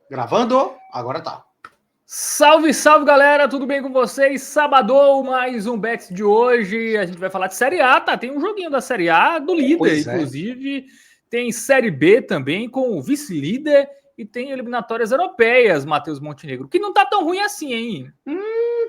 Gravando? Agora tá. Salve, salve, galera! Tudo bem com vocês? Sabadão, mais um Bet de hoje. A gente vai falar de Série A, tá? Tem um joguinho da Série A, do líder, Pois inclusive. Tem Série B também, com o vice-líder. E tem eliminatórias europeias, Matheus Montenegro. Que não tá tão ruim assim, hein?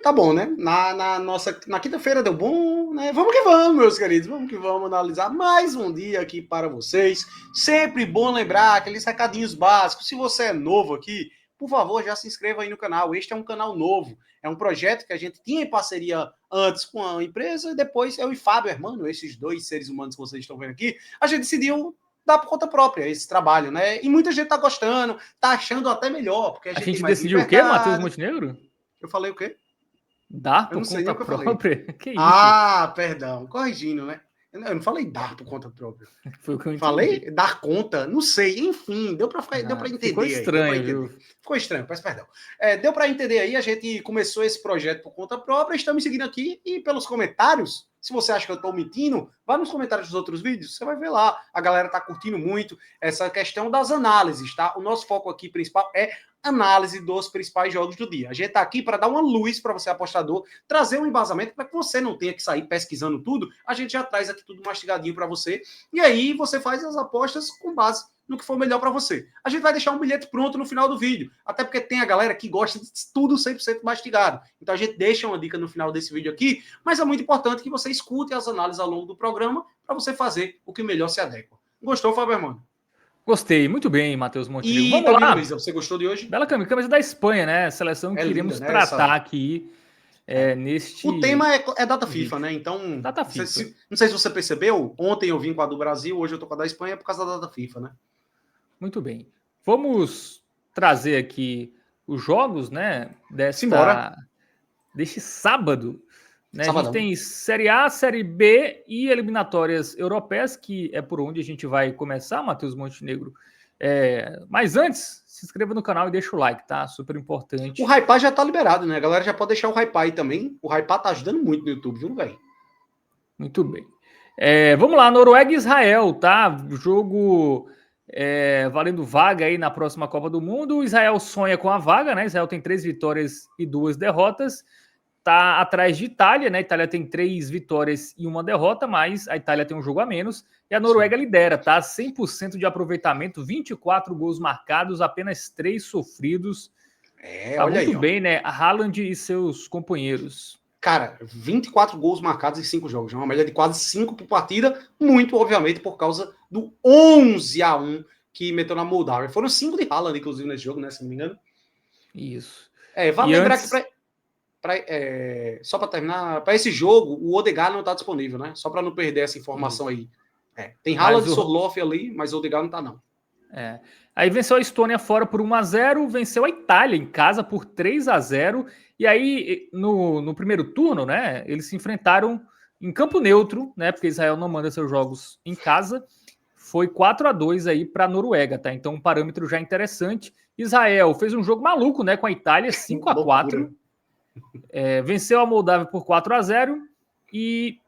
Tá bom, né? Na quinta-feira deu bom, né? Vamos que vamos, meus queridos. Vamos que vamos analisar mais um dia aqui para vocês. Sempre bom lembrar aqueles recadinhos básicos. Se você é novo aqui, por favor, já se inscreva aí no canal. Este é um canal novo. É um projeto que a gente tinha em parceria antes com a empresa e depois eu e Fábio, irmão, esses dois seres humanos que vocês estão vendo aqui, a gente decidiu dar por conta própria esse trabalho, né? E muita gente tá gostando, tá achando até melhor, porque a gente tem mais decidiu liberdade. O quê, Matheus Montenegro? Eu falei o quê? Dar por conta própria? Que isso? Ah, perdão. Corrigindo, né? Eu não falei dar por conta própria. Foi o que eu entendi. Falei dar conta, não sei. Enfim, deu para entender. Ficou estranho, viu? Ficou estranho, peço perdão. Deu para entender aí, a gente começou esse projeto por conta própria, estamos seguindo aqui e pelos comentários, se você acha que eu estou mentindo, vá nos comentários dos outros vídeos, você vai ver lá. A galera tá curtindo muito essa questão das análises, tá? O nosso foco aqui principal é análise dos principais jogos do dia. A gente está aqui para dar uma luz para você, apostador, trazer um embasamento para que você não tenha que sair pesquisando tudo. A gente já traz aqui tudo mastigadinho para você. E aí você faz as apostas com base no que for melhor para você. A gente vai deixar um bilhete pronto no final do vídeo, até porque tem a galera que gosta de tudo 100% mastigado. Então a gente deixa uma dica no final desse vídeo aqui, mas é muito importante que você escute as análises ao longo do programa para você fazer o que melhor se adequa. Gostou, Fábio Hermano? Gostei, muito bem, Matheus Montenegro. E vamos lá, Luísa, você gostou de hoje? Bela camisa da Espanha, né? Seleção que iremos linda, né? tratar aqui neste... O tema é data FIFA, né? Então, data FIFA. Não sei se você percebeu, ontem eu vim com a do Brasil, hoje eu tô com a da Espanha por causa da data FIFA, né? Muito bem. Vamos trazer aqui os jogos, né? Deste sábado. Né? A gente tem Série A, Série B e eliminatórias europeias, que é por onde a gente vai começar, Matheus Montenegro. Mas antes, se inscreva no canal e deixa o like, tá? Super importante. O Hypar já tá liberado, né? A galera já pode deixar o Hypar aí também. O Hypar tá ajudando muito no YouTube, viu, velho? Muito bem. Vamos lá, Noruega e Israel, tá? Jogo valendo vaga aí na próxima Copa do Mundo. O Israel sonha com a vaga, né? Israel tem 3 vitórias e 2 derrotas. Tá atrás de Itália, né? A Itália tem 3 vitórias e 1 derrota, mas a Itália tem um jogo a menos. E a Noruega lidera, tá? 100% de aproveitamento, 24 gols marcados, apenas 3 sofridos. Tá olha muito aí, bem, né? Haaland e seus companheiros. Cara, 24 gols marcados em 5 jogos. Uma média de quase 5 por partida. Muito, obviamente, por causa do 11-1 que meteu na Moldávia. Foram 5 de Haaland, inclusive, nesse jogo, né? Se não me engano. Isso. Vale lembrar que só para terminar, para esse jogo, o Odegaard não está disponível, né? Só para não perder essa informação aí. Tem Haaland e Sorloth ali, mas o Odegaard não está, não. Aí venceu a Estônia fora por 1-0, venceu a Itália em casa por 3-0. E aí, no primeiro turno, né, eles se enfrentaram em campo neutro, né? Porque Israel não manda seus jogos em casa. Foi 4-2 aí para a Noruega, tá? Então, um parâmetro já interessante. Israel fez um jogo maluco, né, com a Itália, 5-4. Venceu a Moldávia por 4-0 e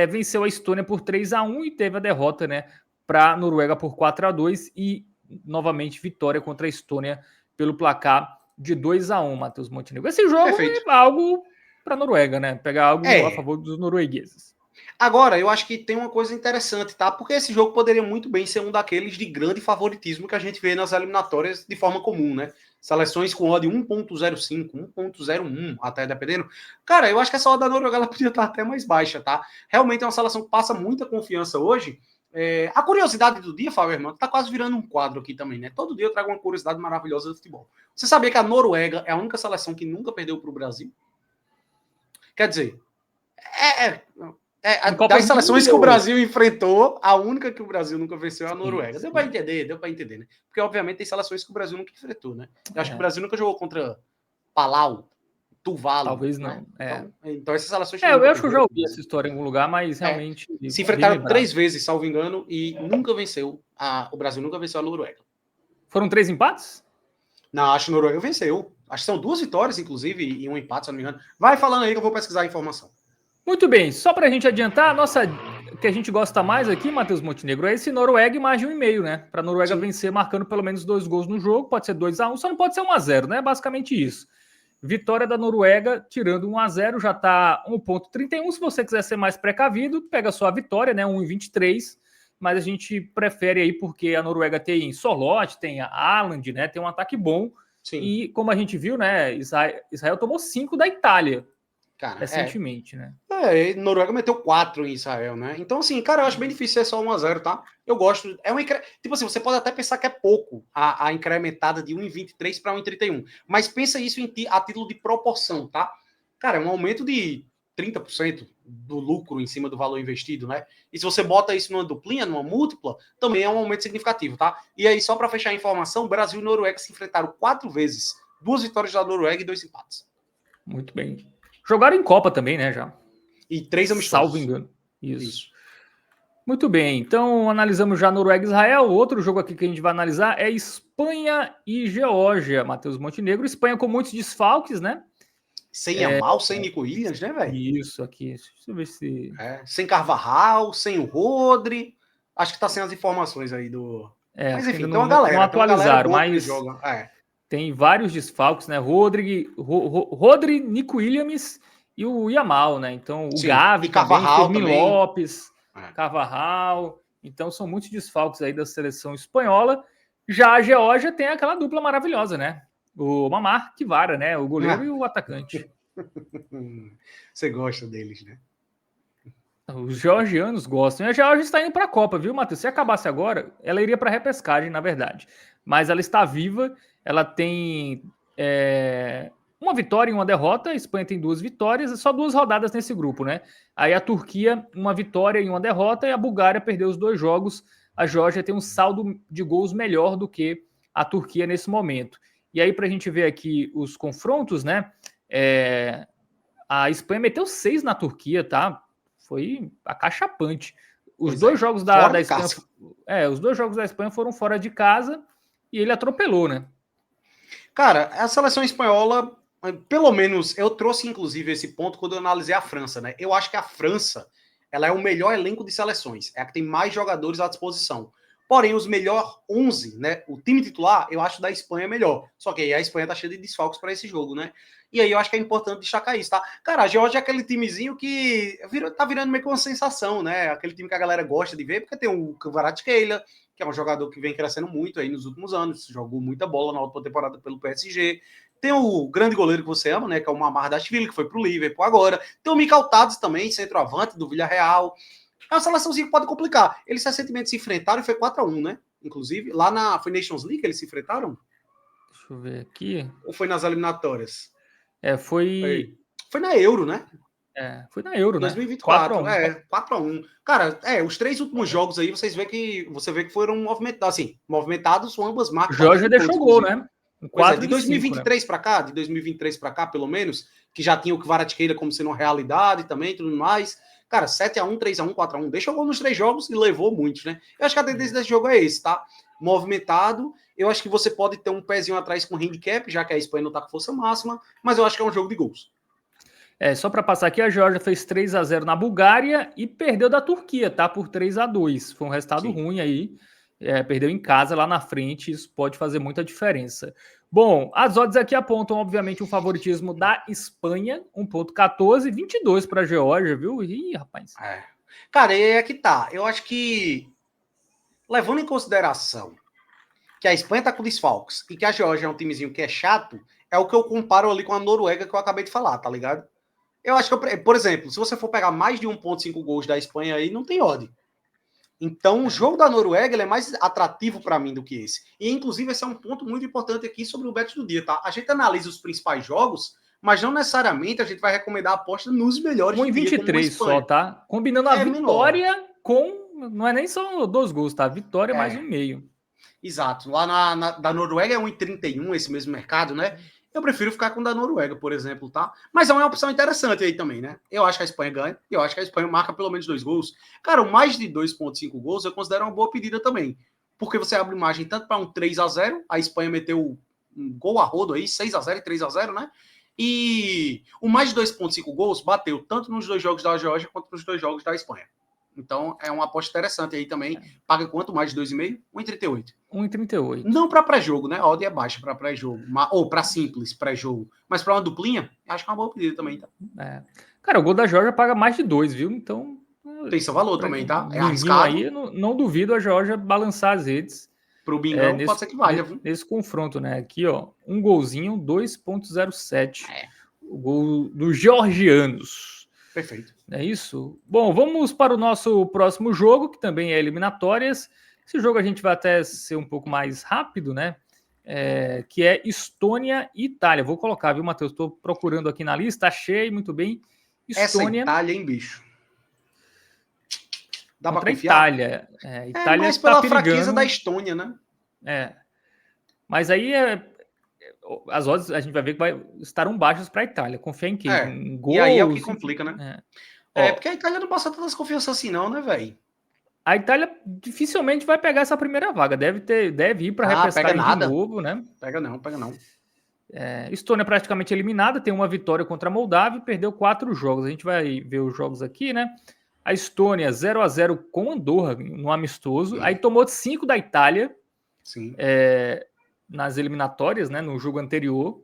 venceu a Estônia por 3-1 e teve a derrota, né, para a Noruega por 4-2 e novamente vitória contra a Estônia pelo placar de 2-1, Matheus Montenegro. Esse jogo é algo para a Noruega, né? Pegar algo a favor dos noruegueses. Agora, eu acho que tem uma coisa interessante, tá? Porque esse jogo poderia muito bem ser um daqueles de grande favoritismo que a gente vê nas eliminatórias de forma comum, né? Seleções com odd 1.05, 1.01, até dependendo. Cara, eu acho que essa odd da Noruega ela podia estar até mais baixa, tá? Realmente é uma seleção que passa muita confiança hoje. A curiosidade do dia, Fábio Hermano, tá quase virando um quadro aqui também, né? Todo dia eu trago uma curiosidade maravilhosa do futebol. Você sabia que a Noruega é a única seleção que nunca perdeu para o Brasil? Quer dizer, das seleções que o Brasil enfrentou, a única que o Brasil nunca venceu é a Noruega. Deu para entender, né? Porque, obviamente, tem seleções que o Brasil nunca enfrentou, né? Eu acho que o Brasil nunca jogou contra Palau, Tuvalu. Talvez não. Né? Então, essas seleções... eu acho que eu já ouvi essa história em algum lugar, mas realmente... Se enfrentaram 3 vezes, salvo engano, e nunca venceu. O Brasil nunca venceu a Noruega. Foram 3 empates? Não, acho que a Noruega venceu. Acho que são 2 vitórias, inclusive, e um empate, se não me engano. Vai falando aí que eu vou pesquisar a informação. Muito bem, só para a gente adiantar, a nossa que a gente gosta mais aqui, Matheus Montenegro, é esse Noruega e mais de 1,5, né? Para a Noruega vencer marcando pelo menos 2 gols no jogo, pode ser 2-1, só não pode ser 1-0, né? Basicamente isso. Vitória da Noruega, tirando 1-0, já está 1,31. Se você quiser ser mais precavido, pega só a vitória, né? 1,23. Mas a gente prefere aí porque a Noruega tem Sorloth, tem a Haaland, né? Tem um ataque bom. Sim. E como a gente viu, né? Israel tomou 5 da Itália. Cara, recentemente, né? Noruega meteu 4 em Israel, né? Então, assim, cara, eu acho bem difícil ser só 1-0, tá? Eu gosto. Tipo assim, você pode até pensar que é pouco a incrementada de 1,23 para 1,31. Mas pensa isso a título de proporção, tá? Cara, é um aumento de 30% do lucro em cima do valor investido, né? E se você bota isso numa duplinha, numa múltipla, também é um aumento significativo, tá? E aí, só para fechar a informação, Brasil e Noruega se enfrentaram 4 vezes. 2 vitórias da Noruega e 2 empates. Muito bem. Jogaram em Copa também, né, já? E 3 amistosos. Salvo engano. Isso. Muito bem. Então, analisamos já Noruega e Israel. Outro jogo aqui que a gente vai analisar é Espanha e Geórgia, Matheus Montenegro. Espanha com muitos desfalques, né? Sem Yamal, sem Nico Williams, né, velho? Isso, aqui. Deixa eu ver se... sem Carvajal, sem o Rodri. Acho que tá sem as informações aí do... mas enfim, tem uma galera. Não atualizaram, mas... joga. Tem vários desfalques, né? Rodri, Nico Williams e o Yamal, né? Então, o Gavi também, Fermin Lopes, Carvajal. Então, são muitos desfalques aí da seleção espanhola. Já a Geórgia tem aquela dupla maravilhosa, né? O Mamar Kvara, né? O goleiro e o atacante. Você gosta deles, né? Os georgianos gostam. E a Geórgia está indo para a Copa, viu, Matheus? Se acabasse agora, ela iria para a repescagem, na verdade. Mas ela está viva. Ela tem uma vitória e uma derrota. A Espanha tem 2 vitórias, só 2 rodadas nesse grupo, né? Aí a Turquia, uma vitória e uma derrota, e a Bulgária perdeu os 2 jogos. A Geórgia tem um saldo de gols melhor do que a Turquia nesse momento. E aí, para a gente ver aqui os confrontos, né? A Espanha meteu 6 na Turquia, tá? Foi acachapante. Os 2 jogos da Espanha. Os 2 jogos da Espanha foram fora de casa e ele atropelou, né? Cara, a seleção espanhola, pelo menos, eu trouxe inclusive esse ponto quando eu analisei a França, né? Eu acho que a França, ela é o melhor elenco de seleções, é a que tem mais jogadores à disposição. Porém, os melhor 11, né? O time titular, eu acho da Espanha melhor. Só que aí a Espanha tá cheia de desfalques para esse jogo, né? E aí eu acho que é importante destacar isso, tá? Cara, a Geórgia é aquele timezinho que tá virando meio que uma sensação, né? Aquele time que a galera gosta de ver, porque tem o Kvaratskhelia, que é um jogador que vem crescendo muito aí nos últimos anos, jogou muita bola na última temporada pelo PSG. Tem o grande goleiro que você ama, né? Que é o Mamardashvili, que foi pro Liverpool agora. Tem o Mikal Tadic também, centroavante do Villarreal. É uma seleçãozinha que pode complicar. Eles recentemente se enfrentaram e foi 4-1, né? Inclusive, lá na foi Nations League eles se enfrentaram? Deixa eu ver aqui. Ou foi nas eliminatórias? Foi na Euro, né? Foi na Euro, 2024, né? 4-1. Cara, os 3 últimos jogos aí, você vê que foram movimentados ambas marcas. O Jorge deixou gol, né? De 2023 para cá, de 2023 para cá, pelo menos, que já tinha o Kvaratskhelia como sendo uma realidade também, tudo mais. Cara, 7-1, 3-1, 4-1. Deixou gol nos 3 jogos e levou muitos, né? Eu acho que a tendência desse jogo é esse, tá? Movimentado. Eu acho que você pode ter um pezinho atrás com handicap, já que a Espanha não tá com força máxima, mas eu acho que é um jogo de gols. Só para passar aqui, a Geórgia fez 3-0 na Bulgária e perdeu da Turquia, tá? Por 3-2. Foi um resultado ruim aí. Perdeu em casa lá na frente, isso pode fazer muita diferença. Bom, as odds aqui apontam, obviamente, o favoritismo da Espanha, 1,14, 22 para a Geórgia, viu? Ih, rapaz. Cara, e é que tá. Eu acho que, levando em consideração que a Espanha tá com desfalques e que a Geórgia é um timezinho que é chato, é o que eu comparo ali com a Noruega que eu acabei de falar, tá ligado? Eu acho que, por exemplo, se você for pegar mais de 1,5 gols da Espanha aí, não tem odd. Então, o jogo da Noruega ele é mais atrativo para mim do que esse. E, inclusive, esse é um ponto muito importante aqui sobre o bet do dia, tá? A gente analisa os principais jogos, mas não necessariamente a gente vai recomendar a aposta nos melhores. 1,23 só, tá? Combinando a vitória menor. Com... Não é nem só 2 gols, tá? Vitória mais 1,5. Exato. Lá da Noruega é 1,31 esse mesmo mercado, né? Eu prefiro ficar com o da Noruega, por exemplo, tá? Mas é uma opção interessante aí também, né? Eu acho que a Espanha ganha, e eu acho que a Espanha marca pelo menos 2 gols. Cara, o mais de 2,5 gols eu considero uma boa pedida também. Porque você abre margem tanto para um 3-0, a Espanha meteu um gol a rodo aí, 6-0 e 3-0, né? E o mais de 2,5 gols bateu tanto nos 2 jogos da Geórgia quanto nos 2 jogos da Espanha. Então, é uma aposta interessante aí também. Paga quanto mais de 2,5? 1,38. 1,38. Não para pré-jogo, né? A odd é baixa para pré-jogo. Ou para simples pré-jogo. Mas para uma duplinha, acho que é uma boa pedida também, tá? Cara, o gol da Geórgia paga mais de 2, viu? Então... Tem seu valor também, tá? É Binguinho arriscado. aí, não duvido a Geórgia balançar as redes. Pro Bingão, pode ser que valha, viu? Nesse confronto, né? Aqui, ó, um golzinho, 2,07. O gol dos georgianos. Perfeito. É isso? Bom, vamos para o nosso próximo jogo, que também é eliminatórias. Esse jogo a gente vai até ser um pouco mais rápido, né? Que é Estônia e Itália. Vou colocar, viu, Matheus? Estou procurando aqui na lista, achei, muito bem. Estônia... Essa Itália, hein, bicho? Dá para confiar? Itália. Itália mas pela fraqueza da Estônia, né? Mas aí as odds a gente vai ver que estarão baixas para a Itália. Confia em quem? Em gols, e aí é o que complica, né? Porque a Itália não passa tantas confianças assim, não, né, velho? A Itália dificilmente vai pegar essa primeira vaga. Deve ir para repescagem de novo, né? Pega não. Estônia praticamente eliminada, tem uma vitória contra a Moldávia e perdeu 4 jogos. A gente vai ver os jogos aqui, né? A Estônia 0-0 com Andorra no amistoso. Aí tomou 5 da Itália. Sim. Nas eliminatórias, né? No jogo anterior.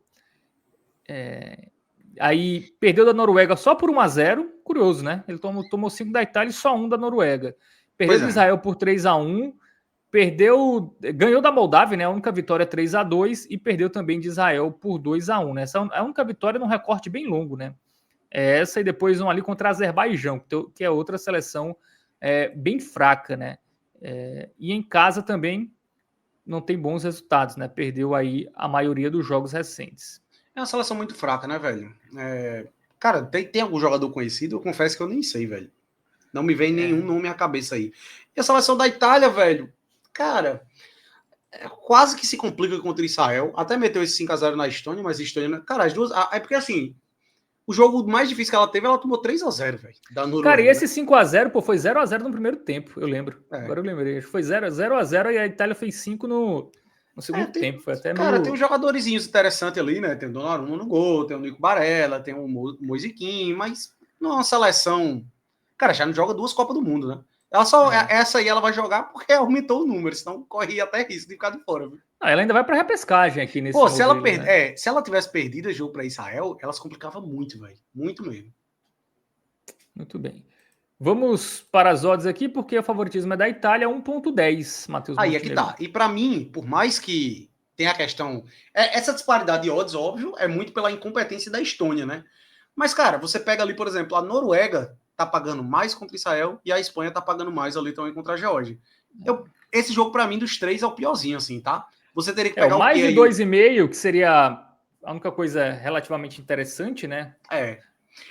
Aí perdeu da Noruega só por 1-0. Curioso, né? Ele tomou 5 da Itália e só 1 da Noruega. Perdeu de Israel por 3-1. Ganhou da Moldávia, né? A única vitória 3-2 e perdeu também de Israel por 2-1, né? Essa é a única vitória num recorte bem longo, né? Essa e depois um ali contra a Azerbaijão, que é outra seleção bem fraca, né? E em casa também não tem bons resultados, né? Perdeu aí a maioria dos jogos recentes. É uma seleção muito fraca, né, velho? Cara, tem algum jogador conhecido? Eu confesso que eu nem sei, velho. Não me vem nenhum nome à cabeça aí. E a seleção da Itália, velho, cara, quase que se complica contra Israel. Até meteu esse 5-0 na Estônia, mas Estônia... Cara, as duas... É porque, assim, o jogo mais difícil que ela teve, ela tomou 3-0, velho, da Noruega. Cara, e esse 5-0, pô, foi 0-0 no primeiro tempo, eu lembro. Agora eu lembrei. Foi 0-0 e a Itália fez 5 no segundo tempo. Foi até cara, tem uns jogadorzinhos interessantes ali, né? Tem o Donnarumma no gol, tem o Nico Barella, tem o Moisiquim, mas não é uma seleção... Cara, já não joga 2 Copas do Mundo, né? Ela só, essa aí ela vai jogar porque aumentou o número, senão corria até risco de ficar de fora. Viu? Ela ainda vai para repescagem aqui nesse modelo, se ela tivesse perdido o jogo para Israel, ela se complicava muito, velho. Muito mesmo. Muito bem. Vamos para as odds aqui, porque o favoritismo é da Itália, 1,10, Matheus. Aí é que tá. E para mim, por mais que tenha a questão... essa disparidade de odds, óbvio, é muito pela incompetência da Estônia, né? Mas, cara, você pega ali, por exemplo, a Noruega tá pagando mais contra Israel e a Espanha tá pagando mais ali também contra a Geórgia. Esse jogo, para mim, dos 3 é o piorzinho, assim, tá? Você teria que pegar mais de 2,5, que seria a única coisa relativamente interessante, né?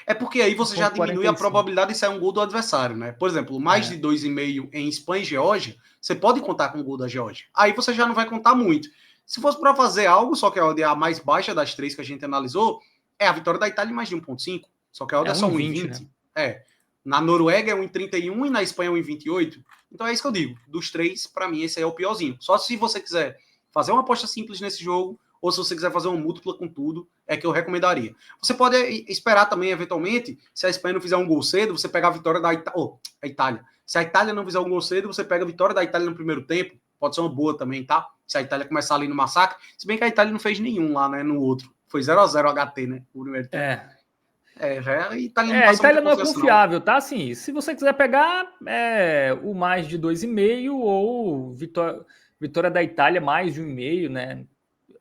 É porque aí você já diminui 45. A probabilidade de sair um gol do adversário, né? Por exemplo, mais de 2,5 em Espanha e Geórgia, você pode contar com o gol da Geórgia. Aí você já não vai contar muito. Se fosse para fazer algo, só que a odd é a mais baixa das 3 que a gente analisou, é a vitória da Itália em mais de 1,5. Só que a odd é só 1,20. Né? Na Noruega é 1,31 e na Espanha é 1,28. Então é isso que eu digo. Dos 3, para mim, esse aí é o piorzinho. Só se você quiser fazer uma aposta simples nesse jogo, ou se você quiser fazer uma múltipla com tudo, é que eu recomendaria. Você pode esperar também, eventualmente, se a Espanha não fizer um gol cedo, você pega a vitória da Itália. Se a Itália não fizer um gol cedo, você pega a vitória da Itália no primeiro tempo. Pode ser uma boa também, tá? Se a Itália começar ali no massacre. Se bem que a Itália não fez nenhum lá, né? No outro. Foi 0-0 HT, né? O primeiro tempo. A Itália não é confiável, tá? Assim, se você quiser pegar o mais de 2,5 ou vitória da Itália mais de 1,5, né?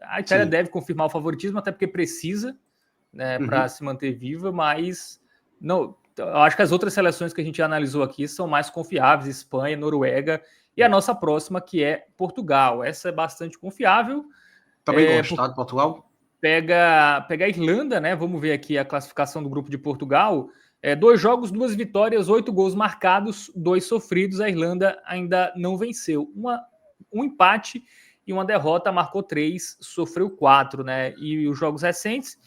A Itália deve confirmar o favoritismo, até porque precisa, né, para se manter viva, mas não, eu acho que as outras seleções que a gente analisou aqui são mais confiáveis, Espanha, Noruega, e a nossa próxima, que é Portugal. Essa é bastante confiável. Também gosto, tá, de Portugal? Pega a Irlanda, né? Vamos ver aqui a classificação do grupo de Portugal. 2 jogos, 2 vitórias, 8 gols marcados, 2 sofridos. A Irlanda ainda não venceu. Um empate e uma derrota, marcou 3, sofreu 4, né? E os jogos recentes,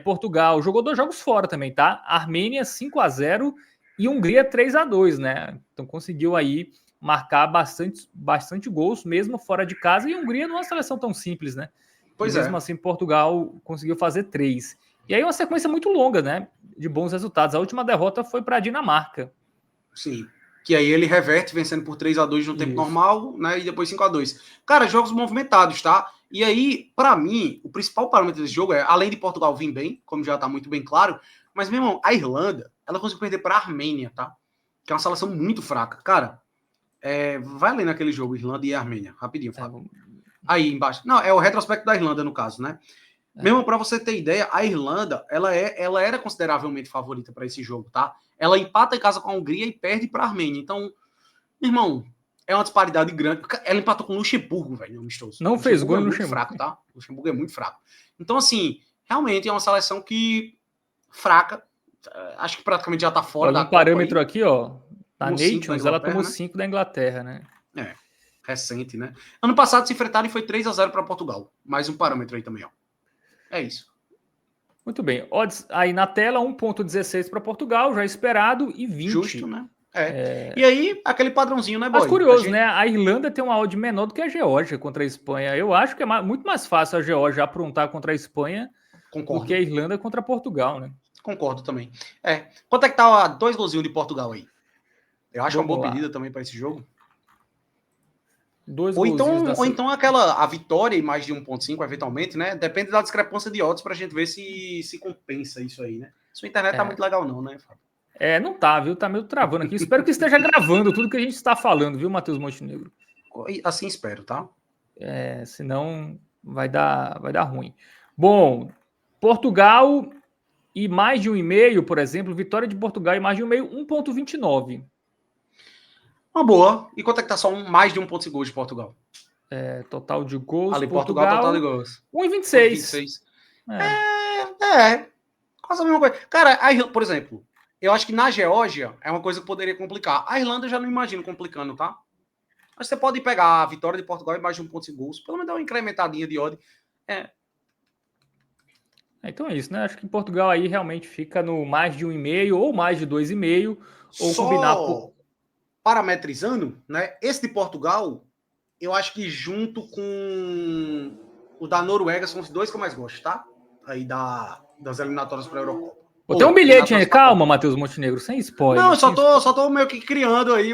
Portugal jogou 2 jogos fora também, tá? Armênia 5-0 e Hungria 3-2, né? Então conseguiu aí marcar bastante gols, mesmo fora de casa. E a Hungria não é uma seleção tão simples, né? Pois mesmo assim, Portugal conseguiu fazer 3. E aí uma sequência muito longa, né? De bons resultados. A última derrota foi para a Dinamarca. Sim. Que aí ele reverte vencendo por 3-2 no tempo normal, né? E depois 5-2. Cara, jogos movimentados, tá? E aí, para mim, o principal parâmetro desse jogo é, além de Portugal vir bem, como já tá muito bem claro, mas, meu irmão, a Irlanda, ela conseguiu perder para a Armênia, tá? Que é uma seleção muito fraca. Cara, vai ali naquele jogo, Irlanda e Armênia, rapidinho, Fábio. Aí embaixo. Não, é o retrospecto da Irlanda, no caso, né? Mesmo para você ter ideia, a Irlanda, ela era consideravelmente favorita para esse jogo, tá? Ela empata em casa com a Hungria e perde para a Armênia. Então, meu irmão, é uma disparidade grande. Ela empatou com o Luxemburgo, velho, amistoso. Não fez gol no Luxemburgo. Fraco, tá? O Luxemburgo é muito fraco. Então, assim, realmente é uma seleção que fraca. Acho que praticamente já tá fora da Copa. Um parâmetro aqui, ó. Na Nations, ela tomou 5 da Inglaterra, né? Recente, né? Ano passado se enfrentaram e foi 3-0 para Portugal. Mais um parâmetro aí também, ó. É isso. Muito bem. Odds aí na tela, 1,16 para Portugal, já esperado, e 20. Justo, né? E aí, aquele padrãozinho, né, boy? Mas curioso, né? A Irlanda tem uma odd menor do que a Geórgia contra a Espanha. Eu acho que é muito mais fácil a Geórgia aprontar contra a Espanha do que a Irlanda contra Portugal, né? Concordo também. Quanto é que tá 2 golzinhos de Portugal aí? Eu acho uma boa pedida também para esse jogo. Ou então a vitória e mais de 1,5 eventualmente, né? Depende da discrepância de odds pra gente ver se compensa isso aí, né? Sua internet tá muito legal não, né, Fábio? Não tá, viu? Tá meio travando aqui. Espero que esteja gravando tudo que a gente está falando, viu, Matheus Montenegro? Assim espero, tá? Senão vai dar ruim. Bom, Portugal e mais de 1,5, por exemplo, vitória de Portugal e mais de 1,5, 1,29. Uma boa. E quanto é que tá só mais de 1,5 gols de Portugal? Total de gols. Ali, Portugal, total de gols. 1,26. Quase a mesma coisa. Cara, por exemplo, eu acho que na Geórgia é uma coisa que poderia complicar. A Irlanda eu já não imagino complicando, tá? Mas você pode pegar a vitória de Portugal e mais de 1,5 gols. Pelo menos dar uma incrementadinha de odd. Então é isso, né? Acho que Portugal aí realmente fica no mais de 1,5 ou mais de 2,5. Ou combinar parametrizando, né? Esse de Portugal, eu acho que junto com o da Noruega são os dois que eu mais gosto, tá? Aí das eliminatórias para a Eurocopa. Tem um bilhete aí, calma, Matheus Montenegro, sem spoiler. Não, eu só tô meio que criando aí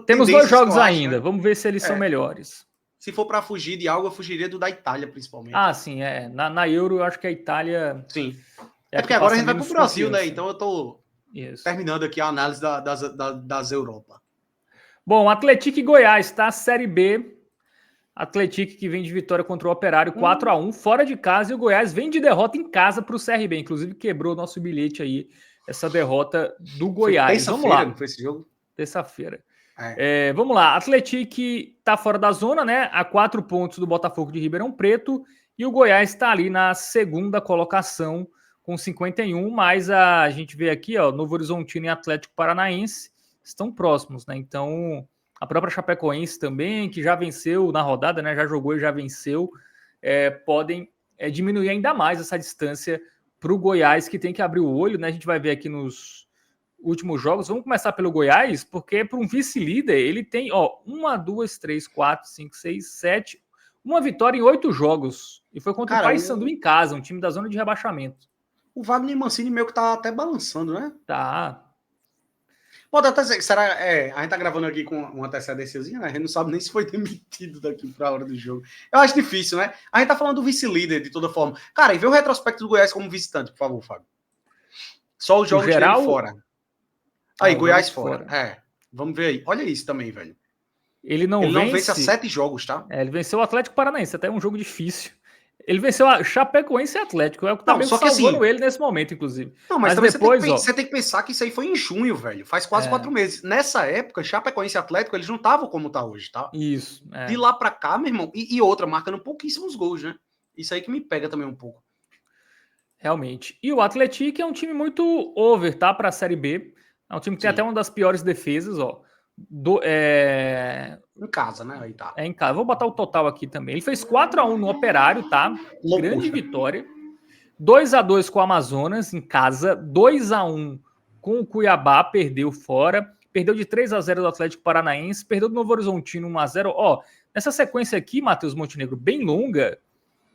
Temos 2 jogos ainda, vamos ver se eles são melhores. Se for para fugir de algo, eu fugiria do da Itália, principalmente. Sim, Na Euro, eu acho que a Itália... Sim. Porque agora a gente vai pro Brasil, né? Então eu tô terminando aqui a análise das Europa. Bom, Atlético e Goiás, tá? Série B. Atlético que vem de vitória contra o Operário 4-1, fora de casa, e o Goiás vem de derrota em casa para o CRB. Inclusive, quebrou o nosso bilhete aí, essa derrota do Goiás. Vamos lá. Não foi esse jogo? Terça-feira. Vamos lá. Atlético tá fora da zona, né? A 4 pontos do Botafogo de Ribeirão Preto. E o Goiás está ali na segunda colocação com 51. Mas a gente vê aqui, ó, Novo Horizontino e Atlético Paranaense estão próximos, né? Então, a própria Chapecoense também, que já venceu na rodada, né? Já jogou e já venceu, podem diminuir ainda mais essa distância para o Goiás, que tem que abrir o olho, né? A gente vai ver aqui nos últimos jogos. Vamos começar pelo Goiás, porque para um vice-líder, ele tem 1, 2, 3, 4, 5, 6, 7, uma vitória em 8 jogos. E foi contra o Paysandu em casa, um time da zona de rebaixamento. O Wagner Mancini meio que tá até balançando, né? Tá. Pode até ser, será, a gente tá gravando aqui com uma antecedênciazinha, né? A gente não sabe nem se foi demitido daqui pra hora do jogo. Eu acho difícil, né? A gente tá falando do vice-líder de toda forma. Cara, e vê o retrospecto do Goiás como visitante, por favor, Fábio. Só os jogos geral dele fora. Aí, Goiás fora. Vamos ver aí. Olha isso também, velho. Ele não vence há 7 jogos, tá? Ele venceu o Atlético Paranaense, até um jogo difícil. Ele venceu a Chapecoense e Atlético. É o que tá salvando ele nesse momento, inclusive. Não, mas depois, você tem que pensar que isso aí foi em junho, velho. Faz quase 4 meses. Nessa época, Chapecoense e Atlético, eles não estavam como tá hoje, tá? Isso. De lá pra cá, meu irmão, e outra, marcando pouquíssimos gols, né? Isso aí que me pega também um pouco. Realmente. E o Atlético é um time muito over, tá? Pra Série B. É um time que tem até uma das piores defesas, ó. Em casa, né? Aí tá. Em casa. Vou botar o total aqui também. Ele fez 4-1 no Operário, tá? Grande vitória. 2-2 com o Amazonas em casa. 2-1 com o Cuiabá, perdeu fora. Perdeu de 3-0 do Atlético Paranaense. Perdeu do Novo Horizontino 1-0. Ó, nessa sequência aqui, Matheus Montenegro, bem longa.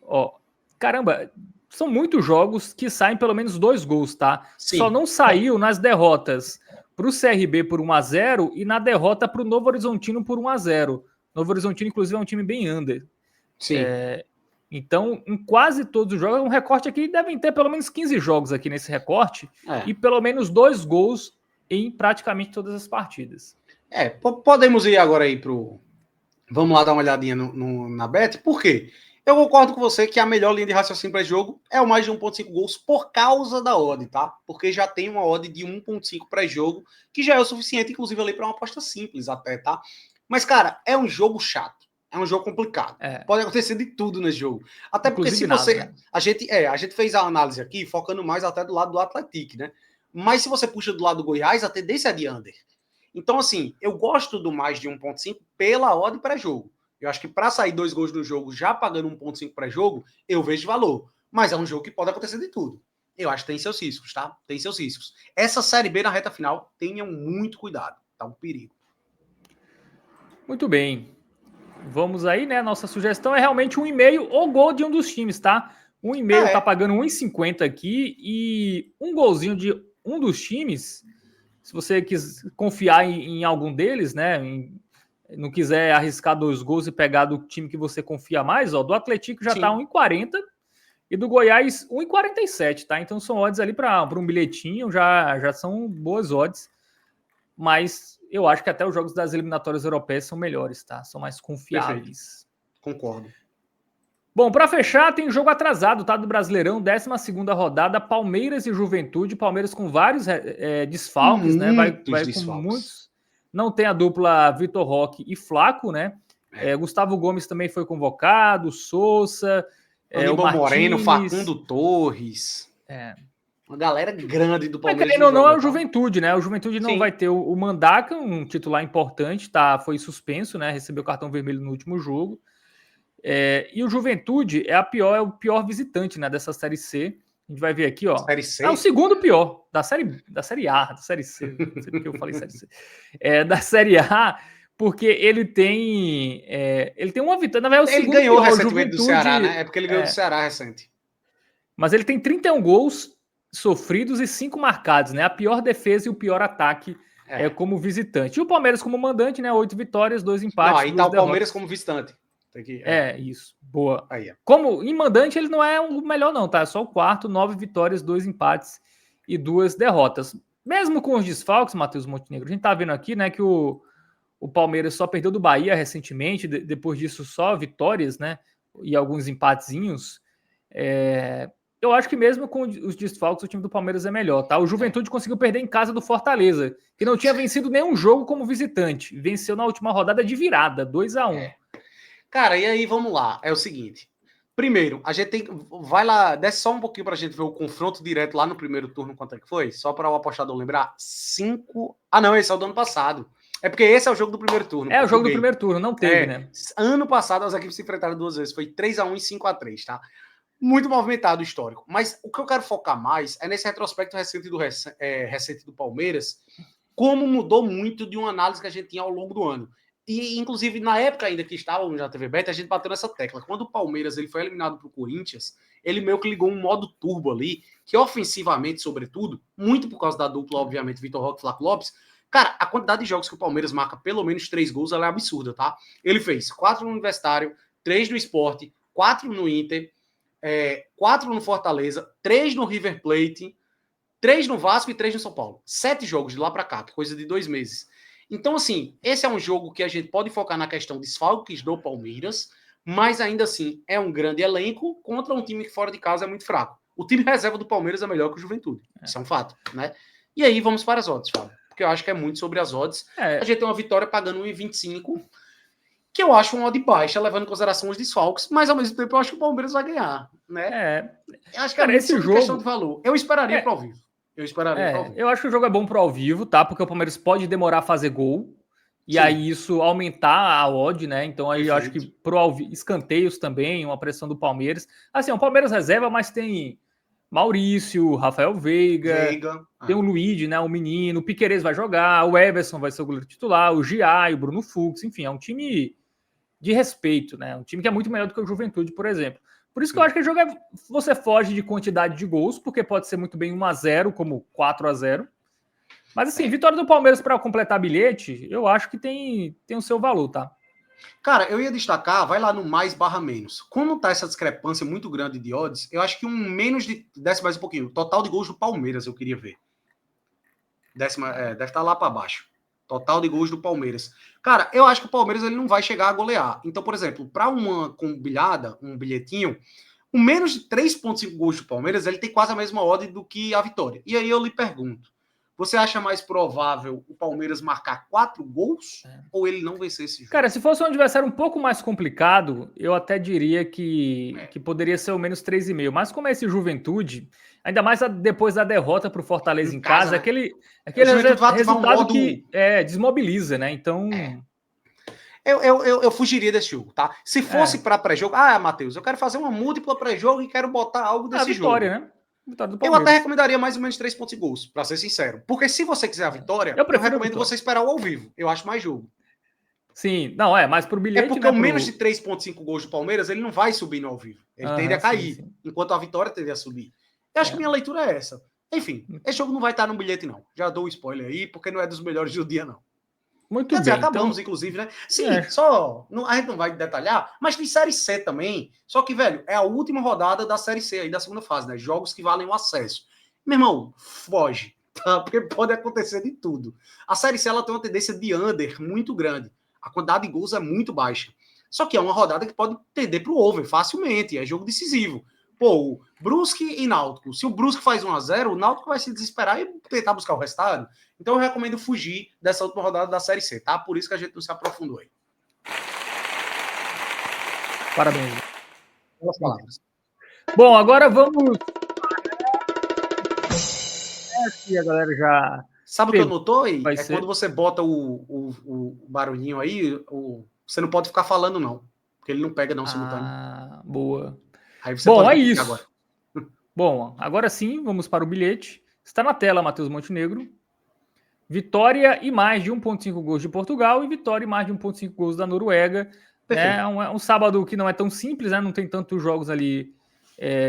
Ó, caramba, são muitos jogos que saem pelo menos 2 gols, tá? Sim. Só não saiu nas derrotas para o CRB por 1-0 e na derrota para o Novo Horizontino por 1-0. Novo Horizontino, inclusive, é um time bem under. Sim. Então, em quase todos os jogos, um recorte aqui devem ter pelo menos 15 jogos aqui nesse recorte e pelo menos 2 gols em praticamente todas as partidas. Podemos ir agora aí pro... Vamos lá dar uma olhadinha na Bet. Por quê? Eu concordo com você que a melhor linha de raciocínio para esse jogo é o mais de 1.5 gols por causa da odd, tá? Porque já tem uma odd de 1.5 pré-jogo, que já é o suficiente, inclusive, ali para uma aposta simples até, tá? Mas, cara, é um jogo chato. É um jogo complicado. Pode acontecer de tudo nesse jogo. Até porque se você... Nada, né? A gente fez a análise aqui, focando mais até do lado do Atlético, né? Mas se você puxa do lado do Goiás, a tendência é de under. Então, assim, eu gosto do mais de 1.5 pela odd pré-jogo. Eu acho que para sair 2 gols no jogo, já pagando 1.5 pré-jogo, eu vejo valor. Mas é um jogo que pode acontecer de tudo. Eu acho que tem seus riscos, tá? Tem seus riscos. Essa Série B na reta final, tenham muito cuidado. Tá um perigo. Muito bem. Vamos aí, né? Nossa sugestão é realmente 1,5 ou gol de um dos times, tá? 1,5 tá pagando 1,50 aqui e um golzinho de um dos times, se você quiser confiar em algum deles, né? Não quiser arriscar 2 gols e pegar do time que você confia mais, ó, do Atlético já tá 1,40 e do Goiás 1,47, tá? Então são odds ali para um bilhetinho, já são boas odds, mas eu acho que até os jogos das eliminatórias europeias são melhores, tá? São mais confiáveis. Perfeito. Concordo. Bom, para fechar, tem jogo atrasado, tá? Do Brasileirão, 12ª rodada, Palmeiras e Juventude. Palmeiras com vários desfalques, né? Vai desfalques. Com muitos. Não tem a dupla Vitor Roque e Flaco, né? Gustavo Gomes também foi convocado, Sousa, Aníbal Moreno, Facundo Torres. Uma galera grande do Palmeiras. Mas querendo ou não, é o Juventude, né? O Juventude não vai ter o Mandaca, um titular importante, tá? Foi suspenso, né? Recebeu cartão vermelho no último jogo. E o Juventude é o pior visitante, né, dessa Série C. A gente vai ver aqui, ó. Série C? É o segundo pior da Série A, da Série C. Não sei porque eu falei Série C. Da Série A, porque ele tem uma vitória. Na verdade, ele ganhou recentemente do Ceará, né? É porque ele ganhou do Ceará recente. Mas ele tem 31 gols sofridos e 5 marcados, né? A pior defesa e o pior ataque como visitante. E o Palmeiras como mandante, né? 8 vitórias, 2 empates. Não, aí tá o Palmeiras como visitante. Isso. Boa. Aí, como em mandante, ele não é o melhor, não, tá? É só o quarto, 9 vitórias, 2 empates e 2 derrotas. Mesmo com os desfalques, Matheus Montenegro, a gente tá vendo aqui, né, que o Palmeiras só perdeu do Bahia recentemente, depois disso só vitórias, né? E alguns empatezinhos. Eu acho que mesmo com os desfalques, o time do Palmeiras é melhor, tá? O Juventude conseguiu perder em casa do Fortaleza, que não tinha vencido nenhum jogo como visitante. Venceu na última rodada de virada, 2-1. Cara, e aí vamos lá. É o seguinte. Primeiro, a gente tem. Vai lá, desce só um pouquinho pra gente ver o confronto direto lá no primeiro turno, quanto é que foi? Só para o apostador lembrar. 5. Ah, não, esse é o do ano passado. É porque esse é o jogo do primeiro turno. É o jogo do primeiro turno, não teve, né? Ano passado as equipes se enfrentaram 2 vezes. Foi 3-1 e 5-3, tá? Muito movimentado o histórico. Mas o que eu quero focar mais é nesse retrospecto recente do Palmeiras, como mudou muito de uma análise que a gente tinha ao longo do ano. E, inclusive, na época ainda que estávamos na TV Bet, a gente bateu nessa tecla. Quando o Palmeiras ele foi eliminado para o Corinthians, ele meio que ligou um modo turbo ali, que ofensivamente, sobretudo, muito por causa da dupla, obviamente, Vitor Roque e Flaco Lopes, cara, a quantidade de jogos que o Palmeiras marca pelo menos 3 gols, ela é absurda, tá? Ele fez 4 no Universitário, 3 no Sport, 4 no Inter, 4 no Fortaleza, 3 no River Plate, 3 no Vasco e 3 no São Paulo. 7 jogos de lá para cá, que coisa de 2 meses. Então, assim, esse é um jogo que a gente pode focar na questão desfalques do Palmeiras, mas ainda assim é um grande elenco contra um time que fora de casa é muito fraco. O time reserva do Palmeiras é melhor que o Juventude. Isso é um fato, né? E aí vamos para as odds, Fábio. Porque eu acho que é muito sobre as odds. A gente tem uma vitória pagando 1,25, que eu acho uma odd baixa, levando em consideração os desfalques, mas ao mesmo tempo eu acho que o Palmeiras vai ganhar, né? Eu acho que é esse jogo questão de valor. Eu esperaria para ao vivo. Eu acho que o jogo é bom pro ao vivo, tá? Porque o Palmeiras pode demorar a fazer gol. E aí isso aumentar a odd, né? Então aí eu acho que pro ao vivo, escanteios também, uma pressão do Palmeiras. Assim, o Palmeiras reserva, mas tem Maurício, Rafael Veiga. Tem o Luigi, né? O menino, o Piquerez vai jogar, o Everson vai ser o goleiro titular, o Giai, o Bruno Fux, enfim, é um time de respeito, né? Um time que é muito melhor do que o Juventude, por exemplo. Por isso que eu acho que o jogo você foge de quantidade de gols, porque pode ser muito bem 1-0, como 4-0. Mas assim, vitória do Palmeiras para completar bilhete, eu acho que tem o seu valor, tá? Cara, eu ia destacar, vai lá no mais/menos. Como tá essa discrepância muito grande de odds, eu acho que desce mais um pouquinho. Total de gols do Palmeiras, eu queria ver. Deve estar lá para baixo. Total de gols do Palmeiras. Cara, eu acho que o Palmeiras ele não vai chegar a golear. Então, por exemplo, para uma combilhada, um bilhetinho, o menos de 3,5 gols do Palmeiras, ele tem quase a mesma odd do que a vitória. E aí eu lhe pergunto, você acha mais provável o Palmeiras marcar 4 gols ou ele não vencer esse jogo? Cara, se fosse um adversário um pouco mais complicado, eu até diria que poderia ser o menos 3,5. Mas como é esse Juventude, ainda mais depois da derrota para o Fortaleza em casa, né? aquele resultado que desmobiliza, né? Então... Eu fugiria desse jogo, tá? Se fosse para pré-jogo, Matheus, eu quero fazer uma múltipla pré-jogo e quero botar algo desse vitória, jogo. Né? Vitória do eu até recomendaria mais ou menos 3,5 gols, para ser sincero. Porque se você quiser a vitória, eu recomendo você esperar o ao vivo. Eu acho mais jogo. Sim, mas pro bilhete... É porque o menos de 3,5 gols do Palmeiras, ele não vai subir no ao vivo. Ele tende a cair, sim. Enquanto a vitória tende a subir. Eu acho que minha leitura é essa. Enfim, esse jogo não vai estar no bilhete, não. Já dou o spoiler aí, porque não é dos melhores do dia, não. Muito Quer dizer, bem. Acabamos, então... inclusive, né? Sim, a gente não vai detalhar, mas tem Série C também. Só que, velho, é a última rodada da Série C aí, da segunda fase, né? Jogos que valem o acesso. Meu irmão, foge, tá? Porque pode acontecer de tudo. A Série C, ela tem uma tendência de under muito grande. A quantidade de gols é muito baixa. Só que é uma rodada que pode tender pro over facilmente. É jogo decisivo. Pô, Brusque e Náutico. Se o Brusque faz 1-0, o Náutico vai se desesperar e tentar buscar o resultado. Então eu recomendo fugir dessa última rodada da Série C, tá? Por isso que a gente não se aprofundou aí. Parabéns. Boas palavras. Bom, agora vamos... a galera já... Sabe o que eu notei? Quando você bota o barulhinho aí, você não pode ficar falando, não. Porque ele não pega, não, simultâneo. Boa. Aí você pode é isso. Agora. Bom, agora sim, vamos para o bilhete. Está na tela, Matheus Montenegro. Vitória e mais de 1,5 gols de Portugal e vitória e mais de 1,5 gols da Noruega. É um sábado que não é tão simples, né? Não tem tantos jogos ali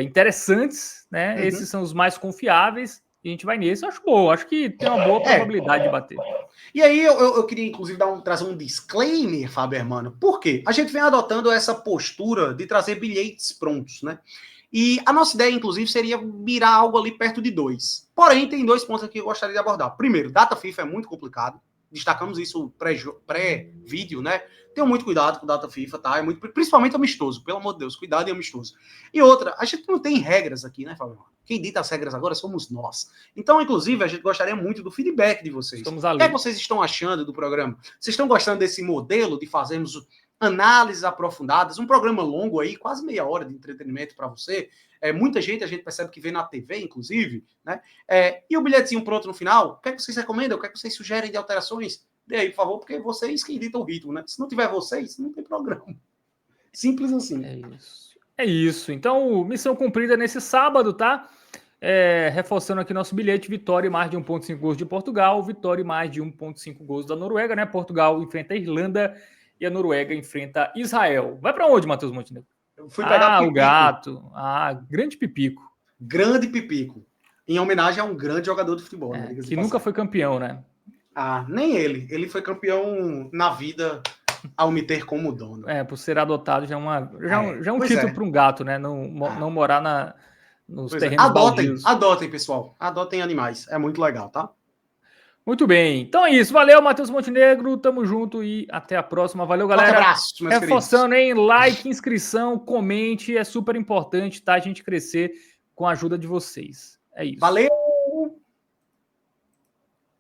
interessantes, né? Uhum. Esses são os mais confiáveis. E a gente vai nesse. Eu acho bom, acho que tem uma boa probabilidade de bater. E aí eu queria, inclusive, trazer um disclaimer, Fábio Hermano. Por quê? A gente vem adotando essa postura de trazer bilhetes prontos, né? E a nossa ideia, inclusive, seria mirar algo ali perto de 2. Porém, tem 2 pontos aqui que eu gostaria de abordar. Primeiro, data FIFA é muito complicado. Destacamos isso pré-vídeo, né? Tenham muito cuidado com data FIFA, tá? Principalmente amistoso, pelo amor de Deus, cuidado e amistoso. E outra, a gente não tem regras aqui, né, Fábio? Quem dita as regras agora somos nós. Então, inclusive, a gente gostaria muito do feedback de vocês. O que é que vocês estão achando do programa? Vocês estão gostando desse modelo de fazermos análises aprofundadas, um programa longo aí, quase meia hora de entretenimento para você. Muita gente, a gente percebe que vê na TV, inclusive, né? E o bilhetezinho pronto no final, o que é que vocês recomendam? O que é que vocês sugerem de alterações? Dê aí, por favor, porque vocês que editam o ritmo, né? Se não tiver vocês, não tem programa. Simples assim. É isso. Então, missão cumprida nesse sábado, tá? Reforçando aqui nosso bilhete, vitória e mais de 1,5 gols de Portugal, vitória e mais de 1,5 gols da Noruega, né? Portugal enfrenta a Irlanda e a Noruega enfrenta Israel. Vai para onde, Matheus Montenegro? Eu fui pegar o gato. Grande Pipico. Grande Pipico. Em homenagem a um grande jogador de futebol. Né? Que nunca foi campeão, né? Nem ele. Ele foi campeão na vida ao me ter como dono. Por ser adotado já é um título para um gato, né? Não morar nos terrenos baldios. Adotem, pessoal. Adotem animais. É muito legal, tá? Muito bem. Então é isso. Valeu, Matheus Montenegro. Tamo junto e até a próxima. Valeu, galera. Um abraço, meus Reforçando, hein? Like, inscrição, comente. É super importante, tá? A gente crescer com a ajuda de vocês. É isso. Valeu!